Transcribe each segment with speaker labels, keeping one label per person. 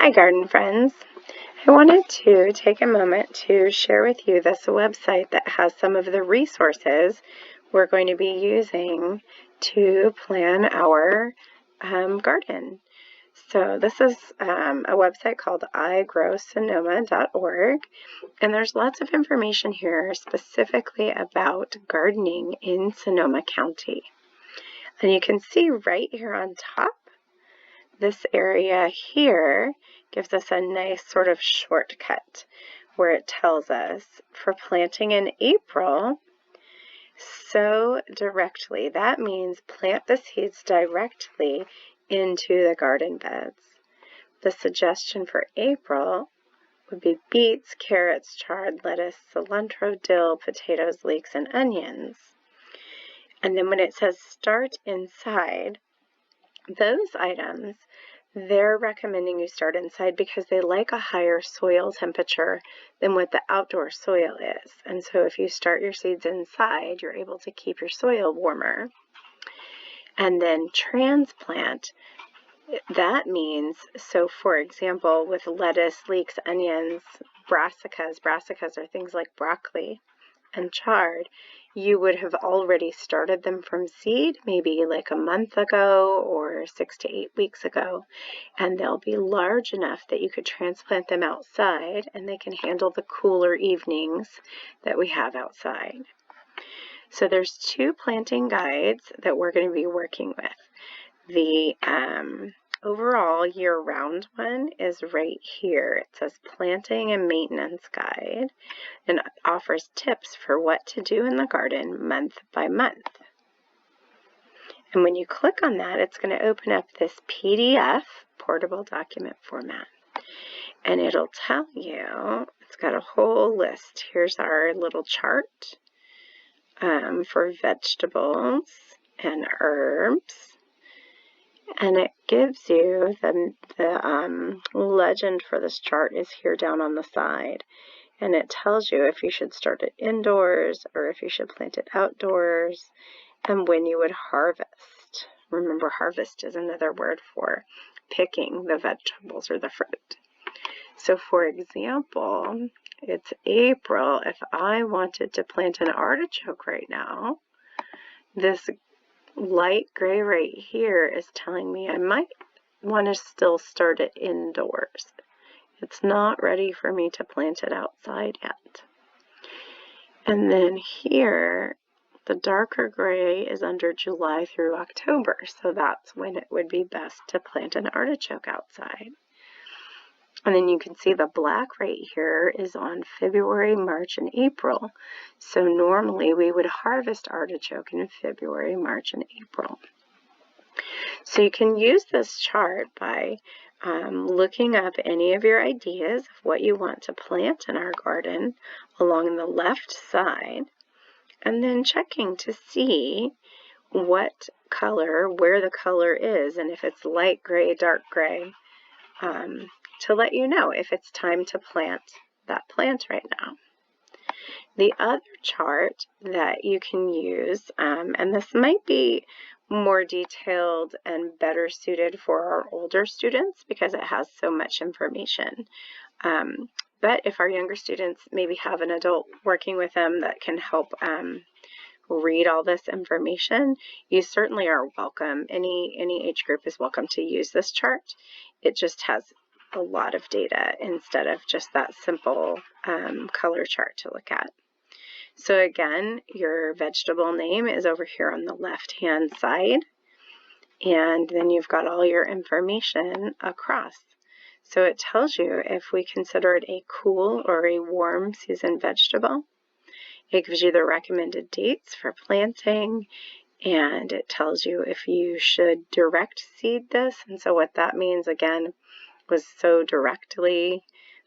Speaker 1: Hi garden friends. I wanted to take a moment to share with you this website that has some of the resources we're going to be using to plan our garden. So this is a website called iGrowSonoma.org, and there's lots of information here specifically about gardening in Sonoma County. And you can see right here on top, this area here gives us a nice sort of shortcut where it tells us for planting in April, sow directly. That means plant the seeds directly into the garden beds. The suggestion for April would be beets, carrots, chard, lettuce, cilantro, dill, potatoes, leeks, and onions. And then when it says start inside, those items, they're recommending you start inside because they like a higher soil temperature than what the outdoor soil is. And so if you start your seeds inside, you're able to keep your soil warmer. And then transplant, that means, so for example, with lettuce, leeks, onions, brassicas are things like broccoli and chard, you would have already started them from seed, maybe like a month ago or 6 to 8 weeks ago, and they'll be large enough that you could transplant them outside and they can handle the cooler evenings that we have outside. So there's two planting guides that we're going to be working with. The overall year-round one is right here. It says Planting and Maintenance Guide and offers tips for what to do in the garden month by month. And when you click on that, it's going to open up this PDF, portable document format. And it'll tell you, it's got a whole list. Here's our little chart for vegetables and herbs. And it gives you the legend for this chart is here down on the side. And it tells you if you should start it indoors or if you should plant it outdoors and when you would harvest. Remember, harvest is another word for picking the vegetables or the fruit. So for example, it's April. If I wanted to plant an artichoke right now, this light gray right here is telling me I might want to still start it indoors. It's not ready for me to plant it outside yet. And then here, the darker gray is under July through October, so that's when it would be best to plant an artichoke outside. And then you can see the black right here is on February, March, and April. So normally we would harvest artichoke in February, March, and April. So you can use this chart by looking up any of your ideas of what you want to plant in our garden along the left side, and then checking to see what color, where the color is, and if it's light gray, dark gray, to let you know if it's time to plant that plant right now. The other chart that you can use, and this might be more detailed and better suited for our older students because it has so much information. But if our younger students maybe have an adult working with them that can help read all this information, you certainly are welcome. Any age group is welcome to use this chart. It just has a lot of data instead of just that simple color chart to look at. So again, your vegetable name is over here on the left-hand side, and then you've got all your information across. So it tells you if we consider it a cool or a warm season vegetable. It gives you the recommended dates for planting, and it tells you if you should direct seed this. And so what that means, again, was sow directly.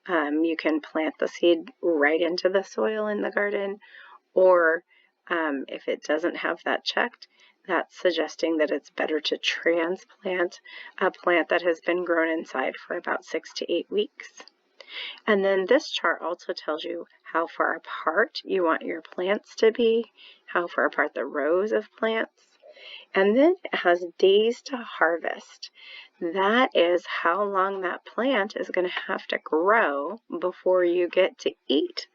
Speaker 1: You can plant the seed right into the soil in the garden, or if it doesn't have that checked, that's suggesting that it's better to transplant a plant that has been grown inside for about 6 to 8 weeks. And then this chart also tells you how far apart you want your plants to be, how far apart the rows of plants, and then it has days to harvest. that is how long that plant is going to have to grow before you get to eat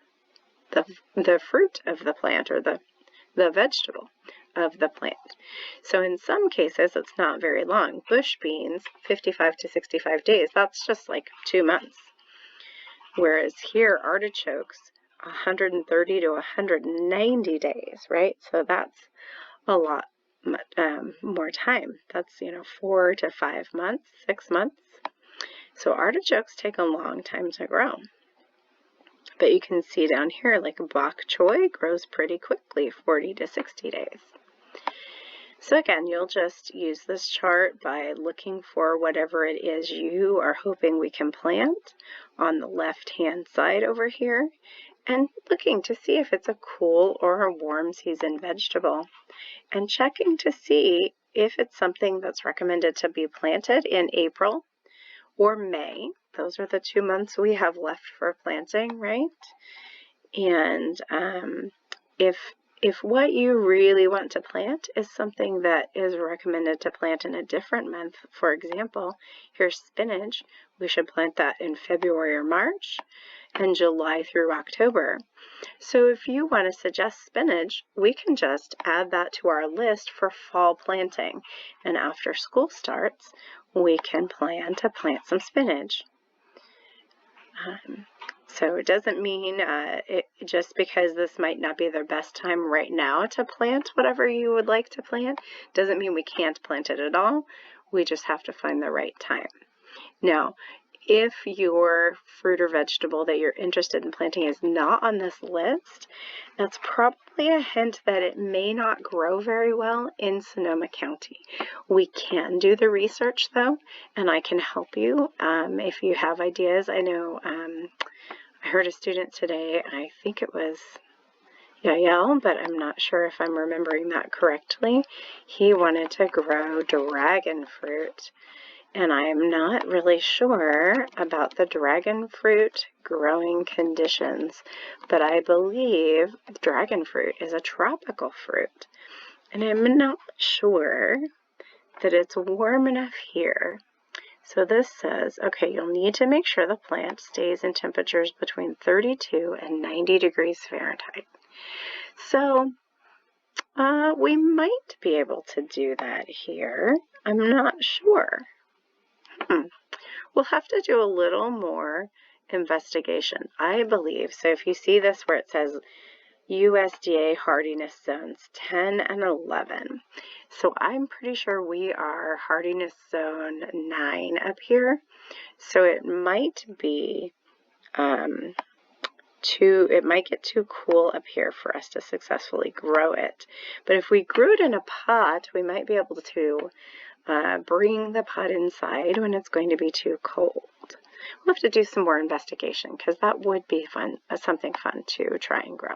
Speaker 1: the fruit of the plant, or the vegetable of the plant. So in some cases, it's not very long. Bush beans, 55 to 65 days, that's just like 2 months. Whereas here, artichokes, 130 to 190 days, right? So that's a lot more time. That's, 4 to 5 months, 6 months. So artichokes take a long time to grow. But you can see down here, like bok choy grows pretty quickly, 40 to 60 days. So again, you'll just use this chart by looking for whatever it is you are hoping we can plant on the left-hand side over here, and looking to see if it's a cool or a warm season vegetable, and checking to see if it's something that's recommended to be planted in April or May. Those are the 2 months we have left for planting, right? And if what you really want to plant is something that is recommended to plant in a different month, for example, here's spinach, we should plant that in February or March, and July through October. So if you want to suggest spinach, we can just add that to our list for fall planting. And after school starts, we can plan to plant some spinach. So it doesn't mean just because this might not be the best time right now to plant whatever you would like to plant, doesn't mean we can't plant it at all. We just have to find the right time. Now, if your fruit or vegetable that you're interested in planting is not on this list, that's probably a hint that it may not grow very well in Sonoma County. We can do the research though, and I can help you if you have ideas. I know I heard a student today, I think it was Yael, but I'm not sure if I'm remembering that correctly. He wanted to grow dragon fruit. And I'm not really sure about the dragon fruit growing conditions, but I believe dragon fruit is a tropical fruit. And I'm not sure that it's warm enough here. So this says, okay, you'll need to make sure the plant stays in temperatures between 32 and 90 degrees Fahrenheit. So we might be able to do that here. I'm not sure. We'll have to do a little more investigation, I believe. So if you see this where it says USDA hardiness zones 10 and 11, so I'm pretty sure we are hardiness zone 9 up here. So it might be it might get too cool up here for us to successfully grow it. But if we grew it in a pot, we might be able to bring the pot inside when it's going to be too cold. We'll have to do some more investigation because that would be fun, something fun to try and grow.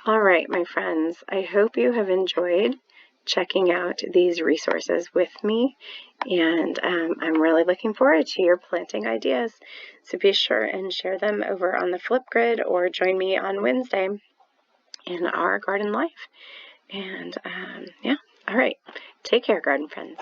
Speaker 1: All right, my friends, I hope you have enjoyed checking out these resources with me, and I'm really looking forward to your planting ideas. So be sure and share them over on the Flipgrid or join me on Wednesday in our garden life. And yeah, all right, take care, garden friends.